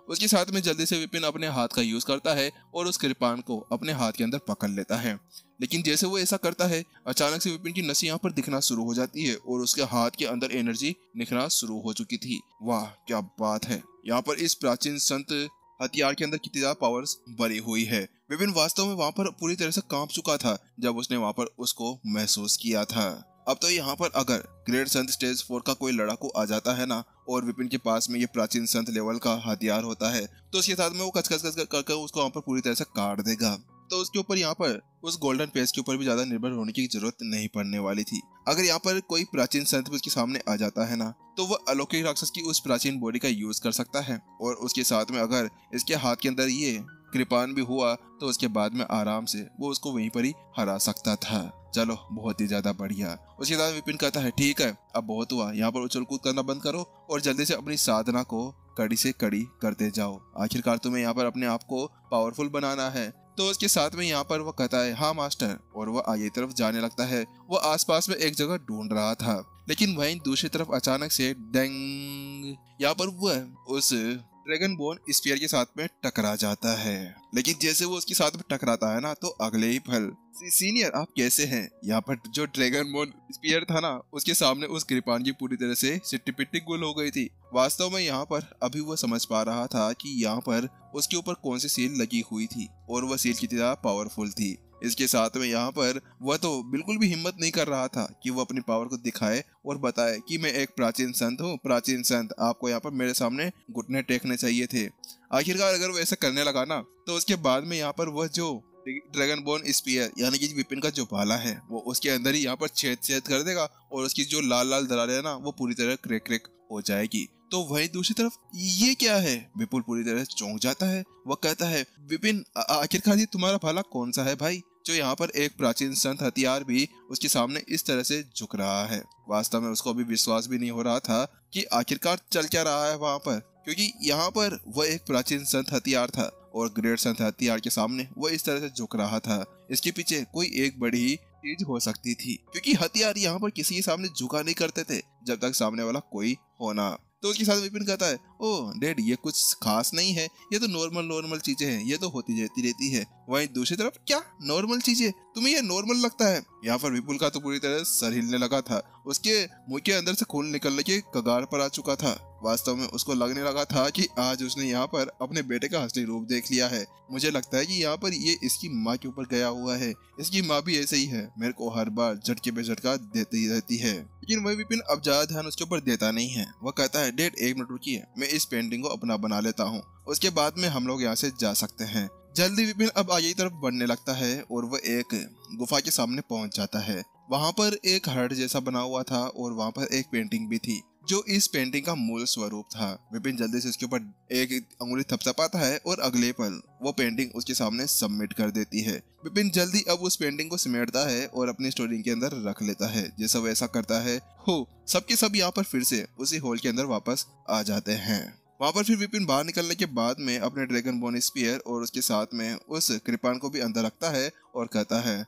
उसके साथ में जल्दी से विपिन अपने हाथ का यूज करता है और उस कृपान को अपने हाथ के अंदर पकड़ लेता है। लेकिन जैसे वो ऐसा करता है, अचानक से विपिन की नसें यहाँ पर दिखना शुरू हो जाती है और उसके हाथ के अंदर एनर्जी निकलना शुरू हो चुकी थी। वाह क्या बात है, यहाँ पर इस प्राचीन संत हथियार के अंदर कितनी ज्यादा पावर्स भरी हुई है। विपिन वास्तव में वहाँ पर पूरी तरह से कांप चुका था जब उसने वहाँ पर उसको महसूस किया था। अब तो यहाँ पर अगर ग्रेट संत स्टेज 4 का कोई लड़ाकू आ जाता है ना और विपिन के पास में ये प्राचीन संत लेवल का हथियार होता है, तो उसके साथ में वो कच कर उसको वहाँ पर पूरी तरह से काट देगा। तो उसके ऊपर यहाँ पर उस गोल्डन पेज के ऊपर भी ज्यादा निर्भर होने की जरूरत नहीं पड़ने वाली थी। अगर यहाँ पर कोई प्राचीन संत भी उसके सामने आ जाता है ना, तो वह अलौकिक राक्षस की उस प्राचीन बॉडी का यूज कर सकता है और उसके साथ में अगर इसके हाथ के अंदर ये कृपान भी हुआ तो उसके बाद में आराम से वो उसको वहीं पर ही हरा सकता था। चलो बहुत ही ज्यादा बढ़िया। उसके बाद विपिन कहता है ठीक है अब बहुत हुआ, यहाँ पर उछल कूद करना बंद करो और जल्दी से अपनी साधना को कड़ी से कड़ी करते जाओ। आखिरकार तुम्हें यहाँ पर अपने आप को पावरफुल बनाना है। तो उसके साथ में यहाँ पर वो कहता है हाँ मास्टर, और वो आगे तरफ जाने लगता है। वो आसपास में एक जगह ढूंढ रहा था, लेकिन वहीं दूसरी तरफ अचानक से डेंग, यहाँ पर वह उस ड्रैगन बोन स्पीयर के साथ में टकरा जाता है। लेकिन जैसे वो उसके साथ में टकराता है ना, तो अगले ही पल सीनियर आप कैसे हैं? यहाँ पर जो ड्रैगन बोन स्पीयर था ना, उसके सामने उस कृपान की पूरी तरह से सिट्टी पिट्टी गुल हो गई थी। वास्तव में यहाँ पर अभी वो समझ पा रहा था कि यहाँ पर उसके ऊपर कौन सी सील लगी हुई थी और वह सील कितनी ज्यादा पावरफुल थी। इसके साथ में यहाँ पर वह तो बिल्कुल भी हिम्मत नहीं कर रहा था कि वो अपनी पावर को दिखाए और बताए कि मैं एक प्राचीन संत हूँ। प्राचीन संत, आपको यहाँ पर मेरे सामने घुटने टेकने चाहिए थे। आखिरकार अगर वो ऐसा करने लगा ना, तो उसके बाद में यहाँ पर वह जो ड्रैगन बोन स्पीयर यानी कि विपिन का जो भाला है वो उसके अंदर ही यहाँ पर छेद कर देगा और उसकी जो लाल लाल दरारें है ना, वो पूरी तरह क्रेक हो जाएगी। तो वही दूसरी तरफ ये क्या है? विपुल पूरी तरह चौंक जाता है। वह कहता है विपिन आखिरकार ये तुम्हारा भाला कौन सा है भाई, जो यहाँ पर एक प्राचीन संत हथियार भी उसके सामने इस तरह से झुक रहा है। वास्तव में उसको अभी विश्वास भी नहीं हो रहा था कि आखिरकार चल क्या रहा है वहाँ पर, क्योंकि यहाँ पर वह एक प्राचीन संत हथियार था और ग्रेट संत हथियार के सामने वह इस तरह से झुक रहा था। इसके पीछे कोई एक बड़ी चीज हो सकती थी, क्योंकि हथियार यहाँ पर किसी के सामने झुका नहीं करते थे जब तक सामने वाला कोई होना। तो उसके साथ विपिन कहता है ओह डैड ये कुछ खास नहीं है, ये तो नॉर्मल चीजें हैं, ये तो होती रहती है। वहीं दूसरी तरफ क्या नॉर्मल चीजें, तुम्हें ये नॉर्मल लगता है? यहाँ पर विपुल का तो पूरी तरह सर हिलने लगा था। उसके मुंह के अंदर से खून निकलने के कगार पर आ चुका था। वास्तव में उसको लगने लगा था कि आज उसने यहाँ पर अपने बेटे का असली रूप देख लिया है। मुझे लगता है कि यहाँ पर ये इसकी माँ के ऊपर गया हुआ है। इसकी माँ भी ऐसे ही है, मेरे को हर बार झटके पे झटका देती रहती है। लेकिन वह विपिन अब ज्यादा ध्यान उसके ऊपर देता नहीं है। वह कहता है डेड एक मिनट रुकिए, मैं इस पेंटिंग को अपना बना लेता हूँ, उसके बाद में हम लोग यहाँ से जा सकते हैं। जल्दी विपिन अब आगे की तरफ बढ़ने लगता है और वह एक गुफा के सामने पहुंच जाता है। वहां पर एक हर्ट जैसा बना हुआ था और वहां पर एक पेंटिंग भी थी जो इस पेंटिंग का मूल स्वरूप था। विपिन जल्दी से उसके ऊपर एक अंगुली थपथपाता है और अगले पल वो पेंटिंग उसके सामने सबमिट कर देती है। विपिन जल्दी अब उस पेंटिंग को समेटता है और अपनी स्टोरी के अंदर रख लेता है। जैसा वैसा करता है हो सबके सब यहाँ पर फिर से उसी होल के अंदर वापस आ जाते हैं। वहां पर फिर विपिन बाहर निकलने के बाद में अपने ड्रैगन बोन स्पीयर और उसके साथ में उस कृपान को भी अंदर रखता है और कहता है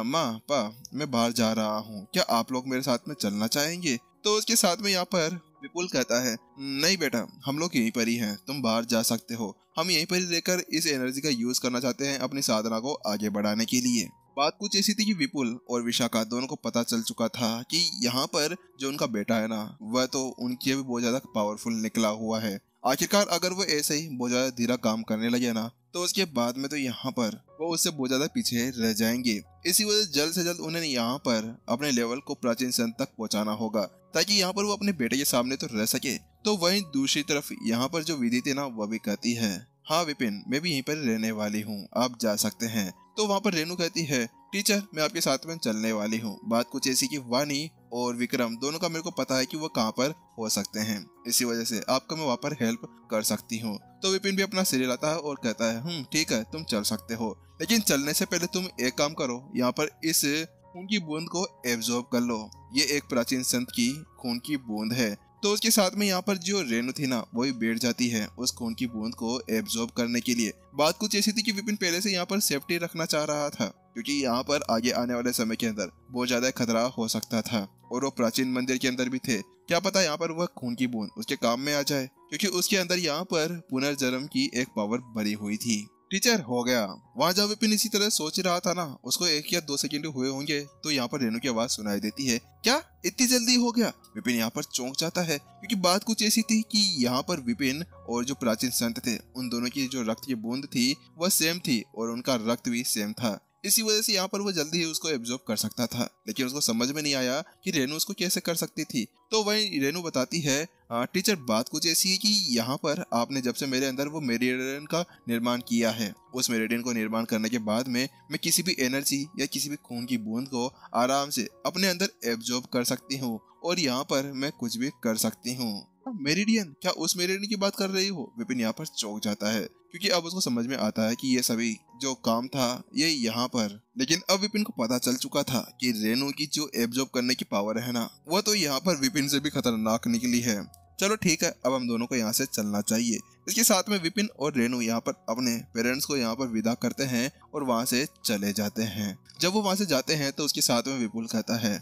माँ पा मैं बाहर जा रहा हूँ, क्या आप लोग मेरे साथ में चलना चाहेंगे? तो उसके साथ में यहाँ पर विपुल कहता है नहीं बेटा, हम लोग यहीं पर ही हैं, तुम बाहर जा सकते हो, हम यहीं पर ही रहकर इस एनर्जी का यूज करना चाहते हैं अपनी साधना को आगे बढ़ाने के लिए। बात कुछ ऐसी थी कि विपुल और विशाखा दोनों को पता चल चुका था कि यहाँ पर जो उनका बेटा है ना, वह तो उनके भी बहुत ज्यादा पावरफुल निकला हुआ है। आखिरकार अगर वो ऐसे ही बहुत ज्यादा धीरा काम करने लगे ना, तो उसके बाद में तो यहाँ पर वो उससे बहुत ज्यादा पीछे रह जाएंगे। इसी वजह से जल्द से जल्द उन्हें यहाँ पर अपने लेवल को प्राचीन संत तक पहुँचाना होगा, ताकि यहाँ पर वो अपने बेटे के सामने तो रह सके। तो वहीं दूसरी तरफ यहाँ पर जो विधि थी ना, वह भी कहती है हाँ विपिन, मैं भी यहीं पर रहने वाली हूँ, आप जा सकते हैं। तो वहाँ पर रेनू कहती है टीचर मैं आपके साथ में चलने वाली हूँ। बात कुछ ऐसी कि वानी और विक्रम दोनों का मेरे को पता है कि वो कहाँ पर हो सकते हैं, इसी वजह से आपका मैं वहाँ पर हेल्प कर सकती हूँ। तो विपिन भी अपना सिर हिलाता है और कहता है ठीक है तुम चल सकते हो, लेकिन चलने से पहले तुम एक काम करो, यहाँ पर इस खून की बूंद को एब्जॉर्ब कर लो। ये एक प्राचीन संत की खून की बूंद है। तो उसके साथ में यहाँ पर जो रेनू थी ना, वो भी बैठ जाती है उस खून की बूंद को एब्जॉर्ब करने के लिए। बात कुछ ऐसी थी कि विपिन पहले से यहाँ पर सेफ्टी रखना चाह रहा था, क्योंकि यहाँ पर आगे आने वाले समय के अंदर बहुत ज्यादा खतरा हो सकता था और वो प्राचीन मंदिर के अंदर भी थे। क्या पता यहाँ पर वह खून की बूंद उसके काम में आ जाए, क्योंकि उसके अंदर यहाँ पर पुनर्जन्म की एक पावर भरी हुई थी। टीचर हो गया। वहाँ जब विपिन इसी तरह सोच रहा था ना, उसको 1 या 2 सेकंड हुए होंगे तो यहाँ पर रेनू की आवाज सुनाई देती है। क्या इतनी जल्दी हो गया? विपिन यहाँ पर चौंक जाता है, क्योंकि बात कुछ ऐसी थी कि यहाँ पर विपिन और जो प्राचीन संत थे उन दोनों की जो रक्त की बूंद थी वह सेम थी और उनका रक्त भी सेम था। इसी वजह से यहाँ पर वो जल्दी ही उसको एब्जॉर्ब कर सकता था, लेकिन उसको समझ में नहीं आया कि रेनू उसको कैसे कर सकती थी। तो वही रेनू बताती है, टीचर बात कुछ ऐसी है कि यहाँ पर आपने जब से मेरे अंदर वो मेरिडियन का निर्माण किया है, उस मेरिडियन को निर्माण करने के बाद में मैं किसी भी एनर्जी या किसी भी खून की बूंद को आराम से अपने अंदर एब्जॉर्ब कर सकती हूँ और यहाँ पर मैं कुछ भी कर सकती हूँ। मेरिडियन? क्या उस मेरिडियन की बात कर रही हो? विपिन यहाँ पर चौंक जाता है, क्योंकि अब उसको समझ में आता है कि ये सभी जो काम था ये यहाँ पर। लेकिन अब विपिन को पता चल चुका था कि रेनू की जो एब्जॉर्ब करने की पावर है ना, वह तो यहाँ पर विपिन से भी खतरनाक निकली है। चलो ठीक है, अब हम दोनों को यहाँ से चलना चाहिए। इसके साथ में विपिन और रेनू यहाँ पर अपने पेरेंट्स को यहाँ पर विदा करते हैं और वहाँ से चले जाते हैं। जब वो वहाँ से जाते हैं तो उसके साथ में विपुल कहता है,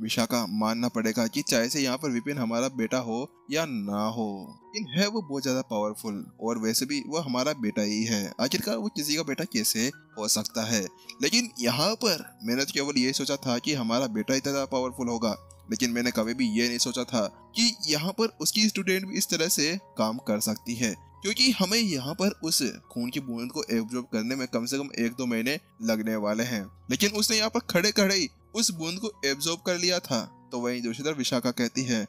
विशाखा मानना पड़ेगा कि चाहे से यहाँ पर विपिन हमारा बेटा हो या ना हो, लेकिन है वो बहुत ज्यादा पावरफुल और वैसे भी वो हमारा बेटा ही है। आखिरकार वो किसी का बेटा कैसे हो सकता है? लेकिन यहाँ पर मैंने तो केवल ये सोचा था कि हमारा बेटा इतना ज्यादा पावरफुल होगा, लेकिन मैंने कभी भी ये नहीं सोचा था कि यहाँ पर उसकी स्टूडेंट भी इस तरह से काम कर सकती है, क्योंकि हमें यहाँ पर उस खून की बूंद को एब्जॉर्ब करने में कम से कम 1-2 महीने लगने वाले हैं, लेकिन उसने यहाँ पर खड़े खड़े ही उस बूंद को एब्जॉर्ब कर लिया था। तो वहीं दूसरी तरफ विशाखा कहती है,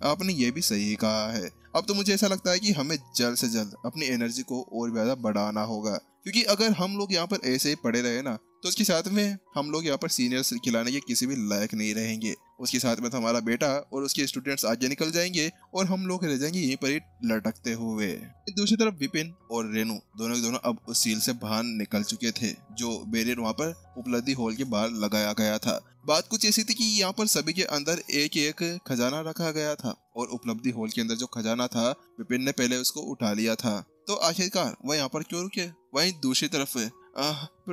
आपने ये भी सही कहा है। अब तो मुझे ऐसा लगता है कि हमें जल्द से जल्द अपनी एनर्जी को और ज्यादा बढ़ाना होगा, क्योंकि अगर हम लोग यहाँ पर ऐसे ही पड़े रहे ना तो उसके साथ में हम लोग यहाँ पर सीनियर्स खिलाने के किसी भी लायक नहीं रहेंगे। उसके साथ में तो हमारा बेटा और उसके स्टूडेंट्स आगे निकल जाएंगे और हम लोग रह जाएंगे यहीं पर ही लटकते हुए। दूसरी तरफ विपिन और रेनू दोनों के दोनों अब उस सील से बाहर निकल चुके थे, जो बैरियर वहाँ पर उपलब्धि हॉल के बाहर लगाया गया था। बात कुछ ऐसी थी कि यहाँ पर सभी के अंदर एक एक खजाना रखा गया था और उपलब्धि हॉल के अंदर जो खजाना था विपिन ने पहले उसको उठा लिया था। तो आखिरकार वह यहाँ पर क्यों रुके? वहीं दूसरी तरफ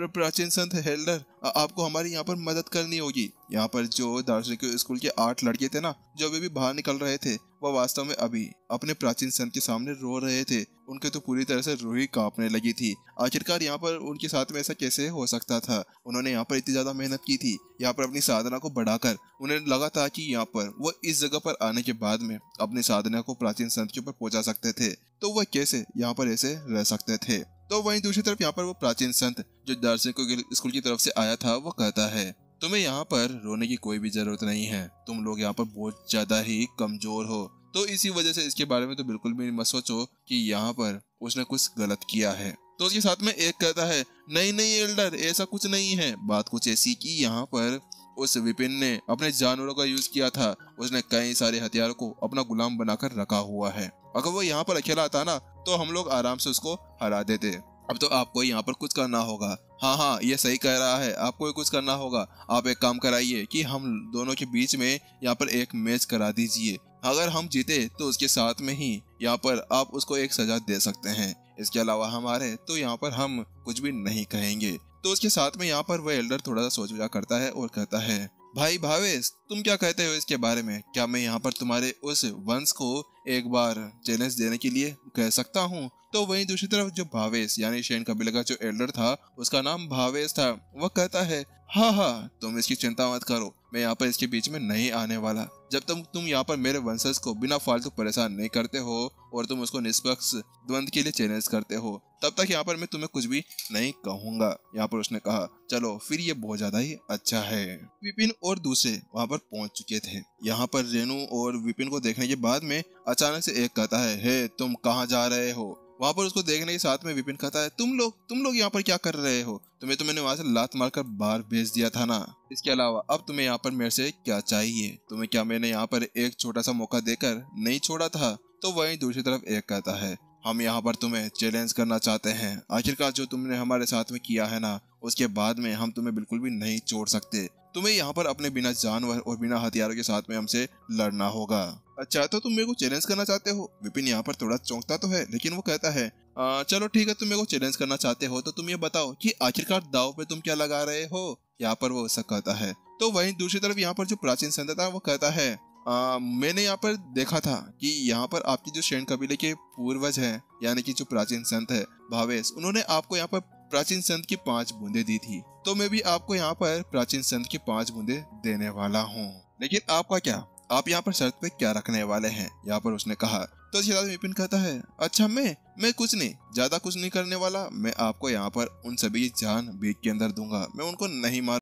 प्राचीन संत हेल्डर, आपको हमारी यहाँ पर मदद करनी होगी। यहाँ पर जो दार्शनिक स्कूल के 8 लड़के थे ना, जो अभी भी बाहर निकल रहे थे, वह वास्तव में अभी अपने प्राचीन संत के सामने रो रहे थे। उनके तो पूरी तरह से रूह ही कांपने लगी थी। आखिरकार यहाँ पर उनके साथ में ऐसा कैसे हो सकता था? उन्होंने यहाँ पर इतनी ज्यादा मेहनत की थी, यहाँ पर अपनी साधना को बढ़ाकर उन्हें लगा था कि यहाँ पर वो इस जगह पर आने के बाद में अपनी साधना को प्राचीन संत के ऊपर पहुंचा सकते थे, तो वह कैसे यहाँ पर ऐसे रह सकते थे? तो वहीं दूसरी तरफ यहाँ पर वो प्राचीन संत जो दार्शनिक स्कूल की तरफ से आया था, वो कहता है, तुम्हें यहाँ पर रोने की कोई भी जरूरत नहीं है, तुम लोग यहाँ पर बहुत ज्यादा ही कमजोर हो, तो इसी वजह से इसके बारे में तो बिल्कुल भी मत सोचो कि यहाँ पर उसने कुछ गलत किया है। तो उसके साथ में एक कहता है, नहीं नहीं एल्डर, ऐसा कुछ नहीं है। बात कुछ ऐसी कि यहाँ पर उस विपिन ने अपने जानवरों का यूज किया था, उसने कई सारे हथियारों को अपना गुलाम बनाकर रखा हुआ है। अगर वो यहाँ पर अकेला आता ना तो हम लोग आराम से उसको हरा देते। अब तो आपको यहाँ पर कुछ करना होगा। हाँ, ये सही कह रहा है, आपको कुछ करना होगा। आप एक काम कराइए कि हम दोनों के बीच में यहाँ पर एक मैच करा दीजिए। अगर हम जीते तो उसके साथ में ही यहाँ पर आप उसको एक सजा दे सकते हैं। इसके अलावा हमारे तो यहाँ पर हम कुछ भी नहीं कहेंगे। तो उसके साथ में यहाँ पर वह एल्डर थोड़ा सा सोच विचार करता है और कहता है, भाई भावेश, तुम क्या कहते हो इसके बारे में? क्या मैं यहाँ पर तुम्हारे उस वंश को एक बार चैलेंज देने के लिए कह सकता हूँ? तो वहीं दूसरी तरफ जो भावेश यानी शैन कबीले का जो एल्डर था, उसका नाम भावेश था, वह कहता है, हाँ, तुम इसकी चिंता मत करो, मैं यहाँ पर इसके बीच में नहीं आने वाला। जब तक तुम यहाँ पर मेरे वंशज को बिना फालतू परेशान नहीं करते हो और तुम उसको निष्पक्ष द्वंद के लिए चैलेंज करते हो, तब तक यहाँ पर मैं तुम्हें कुछ भी नहीं कहूंगा। यहाँ पर उसने कहा, चलो फिर ये बहुत ज्यादा ही अच्छा है। विपिन और दूसरे वहाँ पर पहुंच चुके थे। यहाँ पर रेनू और विपिन को देखने के बाद में अचानक से एक कहता है, हे तुम कहाँ जा रहे हो? वहाँ पर उसको देखने के साथ में विपिन कहता है, तुम लोग यहाँ पर क्या कर रहे हो? तुम्हें तो मैंने वहाँ से लात मारकर बाहर भेज दिया था ना। इसके अलावा अब तुम्हें यहाँ पर मेरे से क्या चाहिए? तुम्हें क्या मैंने यहाँ पर एक छोटा सा मौका देकर नहीं छोड़ा था? तो वहीं दूसरी तरफ एक कहता है, हम यहाँ पर तुम्हें चैलेंज करना चाहते हैं। आखिरकार जो तुमने हमारे साथ में किया है ना, उसके बाद में हम तुम्हें बिल्कुल भी नहीं छोड़ सकते। तुम्हें यहाँ पर अपने बिना जानवर और बिना हथियारों के साथ में हमसे लड़ना होगा। अच्छा, तो तुम मेरे को चैलेंज करना चाहते हो? विपिन यहाँ पर थोड़ा चौंकता तो है, लेकिन वो कहता है, चलो ठीक है, तुम मेरे को चैलेंज करना चाहते हो तो तुम ये बताओ कि आखिरकार दाव पे तुम क्या लगा रहे हो? यहाँ पर वो ऐसा कहता है। तो वहीं दूसरी तरफ यहाँ पर जो प्राचीन संत था वो कहता है, मैंने यहाँ पर देखा था कि यहाँ पर आपकी जो शैन कबीले के पूर्वज हैं, यानी कि जो प्राचीन संत है भावेश, उन्होंने आपको यहाँ पर प्राचीन संत की 5 बूंदे दी थी। तो मैं भी आपको यहाँ पर प्राचीन संत की 5 बूंदे देने वाला हूँ। लेकिन आपका क्या, आप यहाँ पर शर्त पे क्या रखने वाले हैं, यहाँ पर उसने कहा। तो शहजादा विपिन कहता है, अच्छा मैं कुछ नहीं, ज्यादा कुछ नहीं करने वाला। मैं आपको यहाँ पर उन सभी की जान भीख के अंदर दूंगा, मैं उनको नहीं मार